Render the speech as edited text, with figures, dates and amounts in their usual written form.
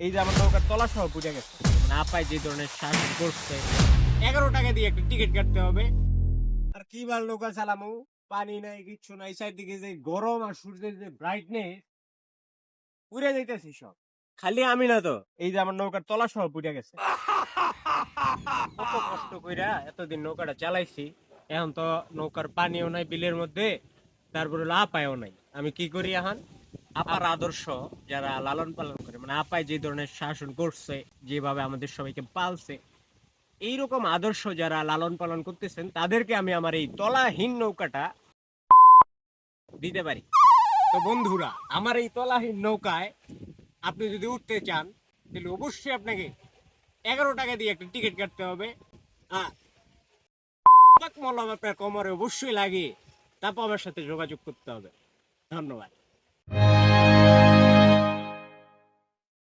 এই যে আমার নৌকার তলা সহ বুঝে গেছে, না পাই যে ধরনের শাসন করছে। 11 টাকা দিয়ে একটা টিকিট কাটতে হবে। আর কি বার নৌকা চালামু, পানি নাই, কিচ্ছু নাই, চারদিকে যে গরম আর সূর্যের যে ব্রাইটনেস, পুড়ে যাইতেছি সব। খালি আমি না তো, এই যে আমার নৌকার তলা সহ বুঝে গেছে। কত কষ্ট কইরা এতদিন নৌকাটা চালাইছি, এখন তো নৌকার পানিও নাই বিলের মধ্যে, তারপরে আপায়ও নাই। আমি কি করি এখন? আপার আদর্শ যারা লালন পালন করে, মানে আপায় যে ধরনের শাসন করছে, যেভাবে আমাদের সবাইকে পালছে, এইরকম আদর্শ যারা লালন পালন করতেছেন তাদেরকে আমি আমার এই তলাহীন নৌকাটা দিতে পারি। তো বন্ধুরা, আমার এই তলাহীন নৌকায় আপনি যদি উঠতে চান, তাহলে অবশ্যই আপনাকে 11 টাকা দিয়ে একটা টিকিট কাটতে হবে। আর মলম আপনার কোমরে অবশ্যই লাগিয়ে তারপর আমার সাথে যোগাযোগ করতে হবে। ধন্যবাদ।